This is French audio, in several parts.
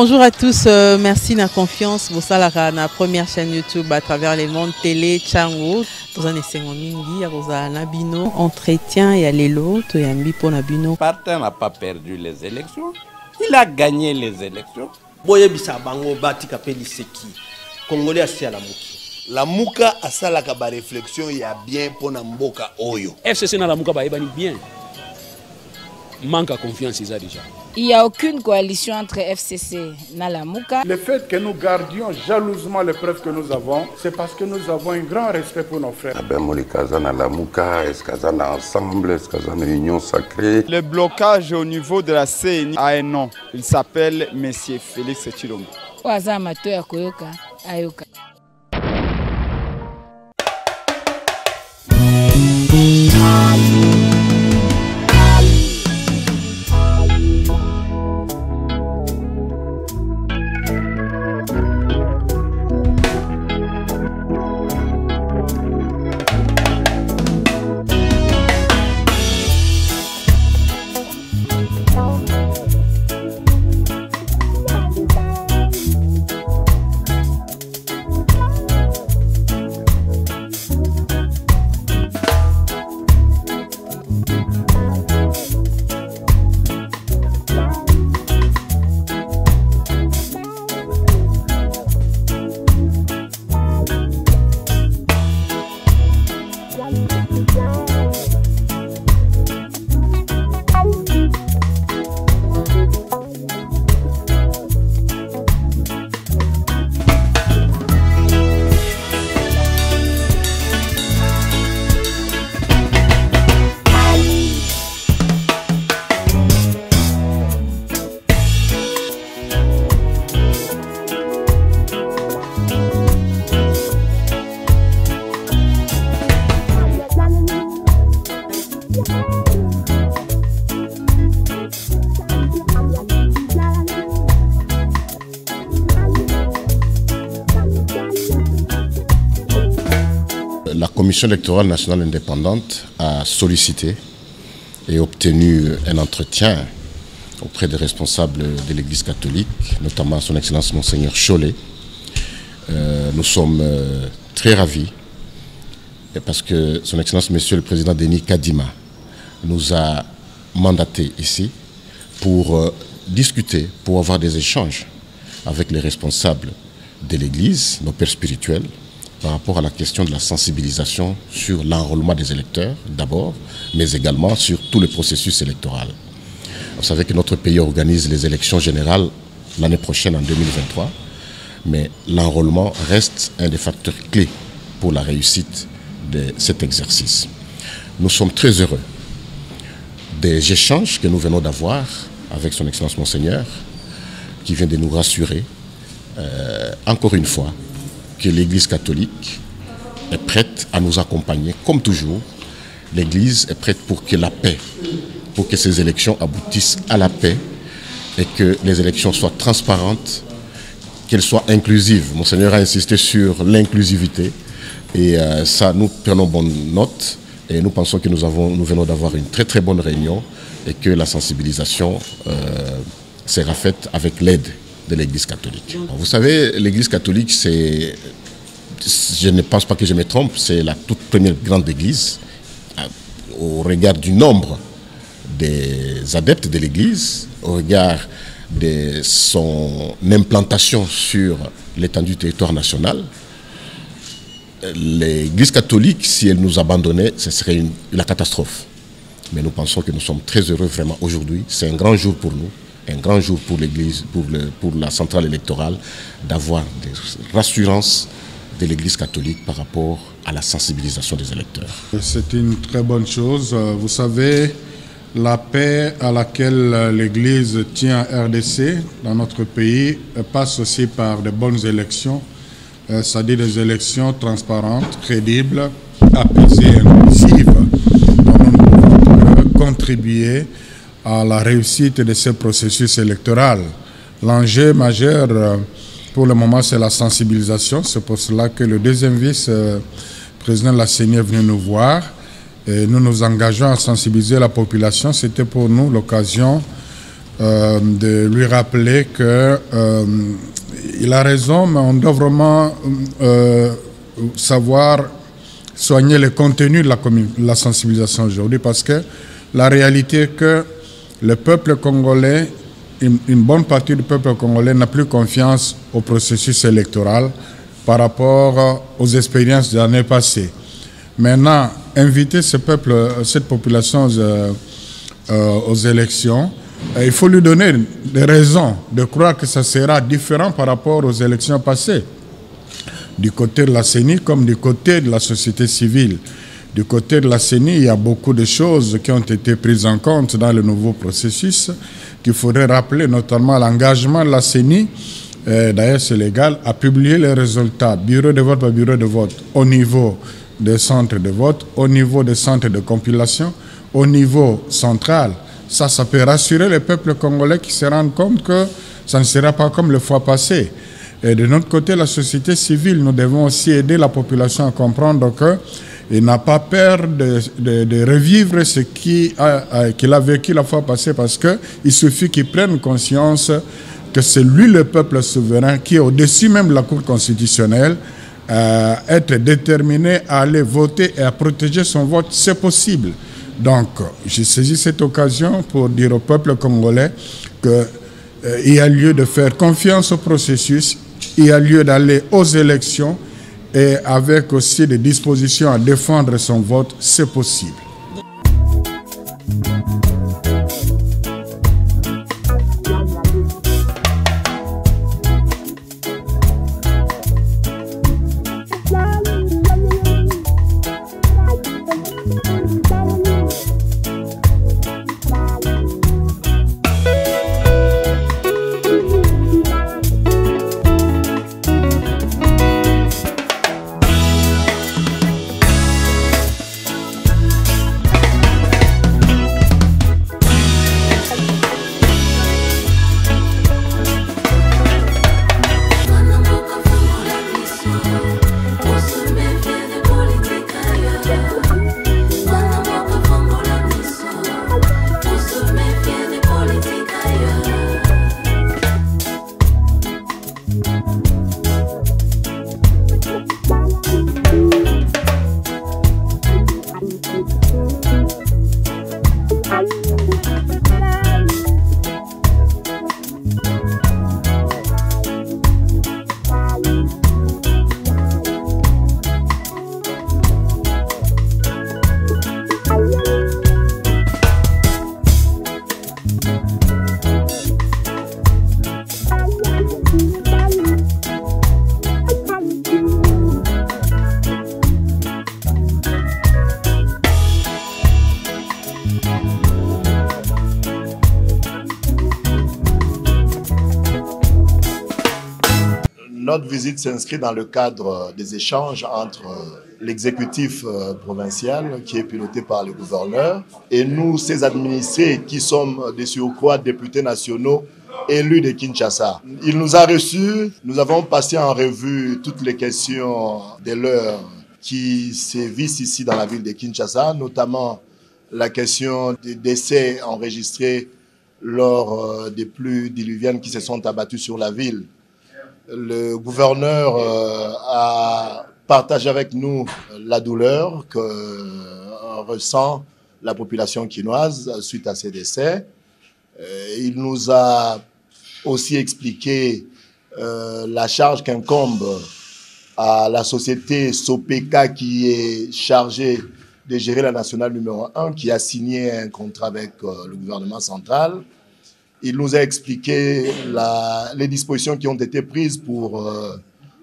Bonjour à tous, merci de la confiance. Vous savez la première chaîne YouTube à travers les mondes télé, Chango. Vous en essayez mingi, vous avez Nabino, entretien et Alelo, tu as mis pour Nabino. Partin n'a pas perdu les élections, il a gagné les élections. Boye bisa bango bati kapeli seki. Congolais asi à la muki. La muka asala ka ba réflexion ya bien pour na mboka oyo. FCC na la muka ba ebani bien. Manque à confiance déjà. Il n'y a aucune coalition entre FCC et Nalamuka. Le fait que nous gardions jalousement les preuves que nous avons, c'est parce que nous avons un grand respect pour nos frères. Union sacrée. Le blocage au niveau de la CNI a un nom. Il s'appelle M. Félix Tshilombo. La Commission électorale nationale indépendante a sollicité et obtenu un entretien auprès des responsables de l'Église catholique, notamment son Excellence Monseigneur Chollet. Nous sommes très ravis parce que son Excellence Monsieur le Président Denis Kadima nous a mandaté ici pour discuter, pour avoir des échanges avec les responsables de l'Église, nos pères spirituels, par rapport à la question de la sensibilisation sur l'enrôlement des électeurs d'abord, mais également sur tout le processus électoral. Vous savez que notre pays organise les élections générales l'année prochaine en 2023, mais l'enrôlement reste un des facteurs clés pour la réussite de cet exercice. Nous sommes très heureux des échanges que nous venons d'avoir avec son Excellence Monseigneur, qui vient de nous rassurer, encore une fois, que l'Église catholique est prête à nous accompagner, comme toujours. L'Église est prête pour que la paix, pour que ces élections aboutissent à la paix et que les élections soient transparentes, qu'elles soient inclusives. Monseigneur a insisté sur l'inclusivité et ça, nous prenons bonne note et nous pensons que nous venons d'avoir une très très bonne réunion et que la sensibilisation sera faite avec l'aide de l'Église catholique. Vous savez, l'Église catholique, c'est, je ne pense pas que je me trompe, c'est la toute première grande église au regard du nombre des adeptes de l'Église, au regard de son implantation sur l'étendue du territoire national. L'Église catholique, si elle nous abandonnait, ce serait la catastrophe. Mais nous pensons que nous sommes très heureux vraiment aujourd'hui. C'est un grand jour pour nous. Un grand jour pour l'Église, pour la centrale électorale, d'avoir des rassurances de l'Église catholique par rapport à la sensibilisation des électeurs. C'est une très bonne chose. Vous savez, la paix à laquelle l'Église tient à RDC, dans notre pays, passe aussi par de bonnes élections, c'est-à-dire des élections transparentes, crédibles, apaisées et inclusives, dont nous pouvons contribuer à la réussite de ce processus électoral. L'enjeu majeur pour le moment, c'est la sensibilisation. C'est pour cela que le deuxième vice-président de la CENI est venu nous voir. Et nous nous engageons à sensibiliser la population. C'était pour nous l'occasion de lui rappeler que il a raison, mais on doit vraiment savoir soigner le contenu de la sensibilisation aujourd'hui, parce que la réalité est que le peuple congolais, une bonne partie du peuple congolais n'a plus confiance au processus électoral par rapport aux expériences des années passées. Maintenant, inviter ce peuple, cette population aux élections, il faut lui donner des raisons de croire que ça sera différent par rapport aux élections passées. Du côté de la CENI comme du côté de la société civile. Du côté de la CENI, il y a beaucoup de choses qui ont été prises en compte dans le nouveau processus, qu'il faudrait rappeler, notamment l'engagement de la CENI, d'ailleurs c'est légal, à publier les résultats, bureau de vote par bureau de vote, au niveau des centres de vote, au niveau des centres de compilation, au niveau central. Ça peut rassurer le peuple congolais qui se rend compte que ça ne sera pas comme le fois passé. Et de notre côté, la société civile, nous devons aussi aider la population à comprendre qu'il n'a pas peur de revivre ce qu'il a vécu la fois passée, parce qu'il suffit qu'il prenne conscience que c'est lui le peuple souverain qui est au-dessus même de la Cour constitutionnelle. Être déterminé à aller voter et à protéger son vote, c'est possible. Donc, j'ai saisi cette occasion pour dire au peuple congolais qu'il y a lieu de faire confiance au processus, il y a lieu d'aller aux élections et avec aussi des dispositions à défendre son vote, c'est possible. Notre visite s'inscrit dans le cadre des échanges entre l'exécutif provincial, qui est piloté par le gouverneur, et nous, ses administrés, qui sommes de surcroît députés nationaux élus de Kinshasa. Il nous a reçus, nous avons passé en revue toutes les questions de l'heure qui sévissent ici dans la ville de Kinshasa, notamment la question des décès enregistrés lors des pluies diluviennes qui se sont abattues sur la ville. Le gouverneur a partagé avec nous la douleur que ressent la population quinoise suite à ces décès. Il nous a aussi expliqué la charge qu'incombe à la société Sopeka qui est chargée de gérer la nationale numéro 1, qui a signé un contrat avec le gouvernement central. Il nous a expliqué les dispositions qui ont été prises pour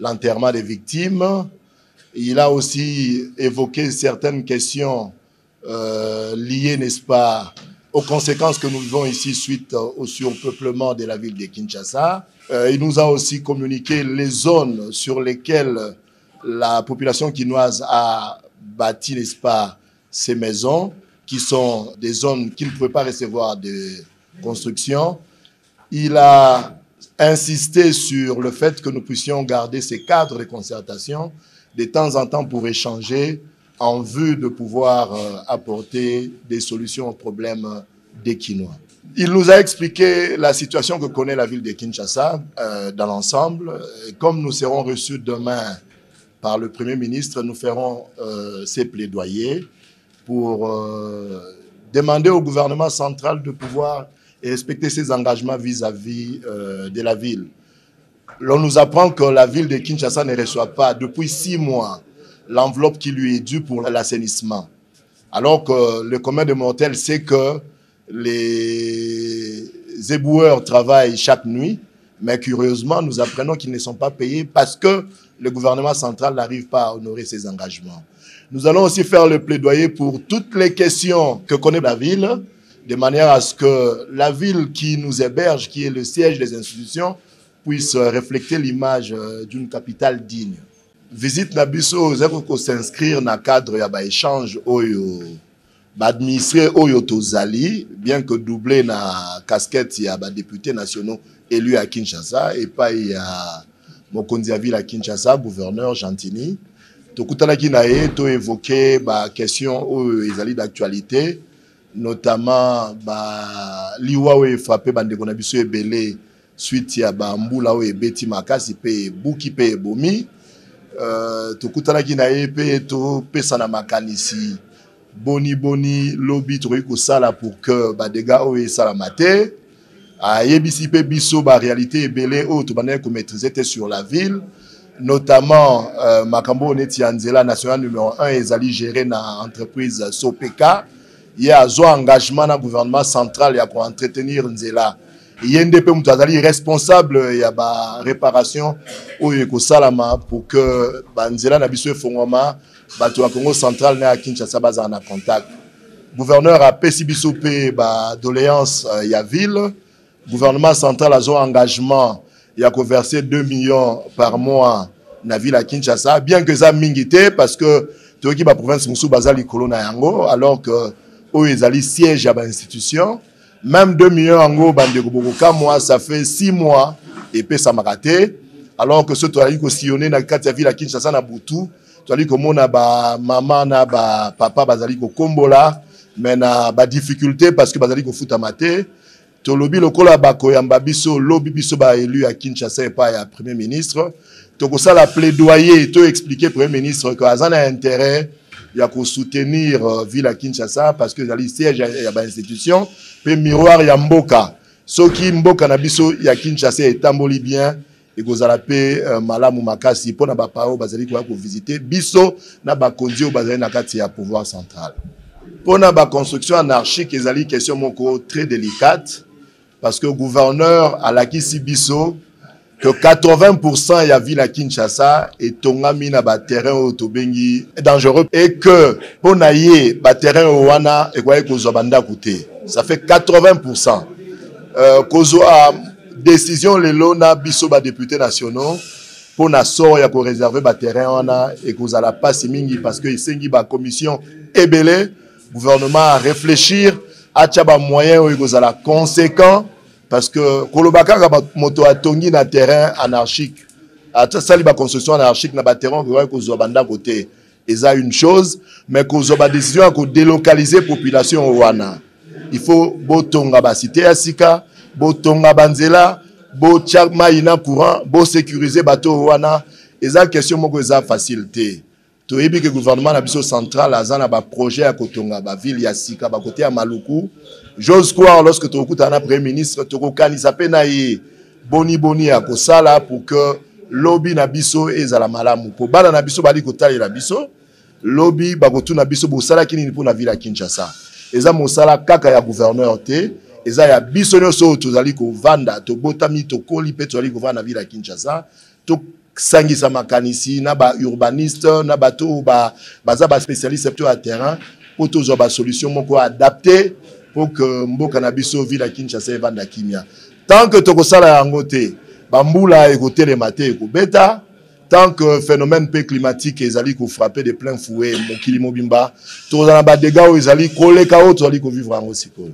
l'enterrement des victimes. Il a aussi évoqué certaines questions liées, n'est-ce pas, aux conséquences que nous vivons ici suite au surpeuplement de la ville de Kinshasa. Il nous a aussi communiqué les zones sur lesquelles la population quinoise a bâti, n'est-ce pas, ces maisons, qui sont des zones qui ne pouvaient pas recevoir de construction. Il a insisté sur le fait que nous puissions garder ces cadres de concertation de temps en temps pour échanger en vue de pouvoir apporter des solutions aux problèmes des Quinois. Il nous a expliqué la situation que connaît la ville de Kinshasa dans l'ensemble. Comme nous serons reçus demain par le Premier ministre, nous ferons ces plaidoyers pour demander au gouvernement central de pouvoir respecter ses engagements vis-à-vis de la ville. L'on nous apprend que la ville de Kinshasa ne reçoit pas depuis 6 mois l'enveloppe qui lui est due pour l'assainissement. Alors que le commun des mortels sait que les éboueurs travaillent chaque nuit, mais curieusement, nous apprenons qu'ils ne sont pas payés parce que le gouvernement central n'arrive pas à honorer ses engagements. Nous allons aussi faire le plaidoyer pour toutes les questions que connaît la ville, de manière à ce que la ville qui nous héberge, qui est le siège des institutions, puisse refléter l'image d'une capitale digne. Visite Nabiso, vous s'inscrire dans le cadre de l'échange administré Oyo Tozali, bien que doublé na casquette, il y a des députés nationaux élus à Kinshasa, et pas il y a Mokonzi Ville à Kinshasa, gouverneur Gentini. Tokutanaki nae, to évoqué la question Oyo d'actualité, notamment liwa oyo frappé bandeko na biso ebele suite ya mbula oyo ebeti makasi pe buki pe bomi. Tokutanaki nae pe to pesa na makanisi boni lobby to ko sala pour que dégâts oyo sala maté yebisi pe biso réalité ebele oyo to bana ko maîtriser sur la ville, notamment makambo neti ya nzela national numéro 1 ezali géré na entreprise Sopeka. Il y a un engagement dans le gouvernement central et à entretenir nzela. Il y a un peu responsable il y a ba réparation ou salama pour que nzela na biso fongoma bato wa Congo central na Kinshasa baza na contact. Gouverneur a pesi biso pe ba doléance ya ville. Gouvernement central a un engagement il a verser 2 millions par mois na ville à Kinshasa, bien que ça mingité parce que to ki ba province musu bazali kolona yango, alors que ezali siège à l'institution. Même 2 millions en gros, moi, ça fait 6 mois et puis ça m'a raté. Alors que ce tu as dit que sillonner dans la ville à Kinshasa na Boutou, tu as dit que mon maman na papa bazali ko kombola, mais na ba difficulté parce que bazali ko futa maté. To lobby lokola ba koyamba biso lobby biso ba élu à Kinshasa et pas à premier ministre. To ko ça la plaidoyer, to expliquer premier ministre que azana intérêt il y a qu'à soutenir ville à Kinshasa parce que les sièges il y a des institutions puis miroir il y a Mboka ceux qui Mboka na biso il y a Kinshasa et tamboli bien et que za la paix malamu makasi pour na ba pao bazali ko visiter biso na ba konzi o bazali na kati ya pouvoir central pour na ba construction anarchique ezali question moko très délicate parce que le gouverneur a la kisi biso que 80% de la ville à Kinshasa est tongami na ba terrain autobengi dangereux et que pour naie ba terrain wana et quoi que zobanda côté ça fait 80%. Kozo a décision le lona biso ba députés nationaux pour na sort ya ko réserver ba terrain wana et que za la passe mingi parce que isengi ba commission ebele gouvernement à réfléchir à tchaba moyen ou que za la conséquent. Parce que Kolobaka moto a tongi na terrain anarchique. À sali ba construction anarchique na ba terrain ko zo banda côté. Et ça une chose, mais ko zo ba décision à délocaliser population wana. Il faut botonga ba cité asika, botonga banzela, bo chakma ina courant, bo sécuriser bateau wana. Et ça question moko za facilité. To yebi que gouvernement na biso central azana ba projet à kotonga ba ville ya sika ba côté ya Maluku. J'ose croire lorsque tu écoutes un premier ministre, tu organises boni à Kosala pour que lobby nabiso et la malamu. Pour bala nabiso bali kotali nabiso, lobby bagotu nabiso bosala kini pour la ville à Kinshasa. Et ça mosala kaka ya gouverneur te, et ça ya biso nyoso tozali ko vanda, to botami to koli pe tozali ko vanda ville à Kinshasa. To sangisa makanisi na ba urbaniste na bato baza ba spécialiste sur le terrain pour tous ba solution moko adapter pour que Mboka na biso ville à Kinshasa et vanda kimia. Tant que tokosala yango te, bambula ekote le maté ko beta, tant que phénomène climatique ezali ko frapper de plein fouet mokili mobimba, tozana ba dégâts ezali koleka o tozali ko vivre en siko.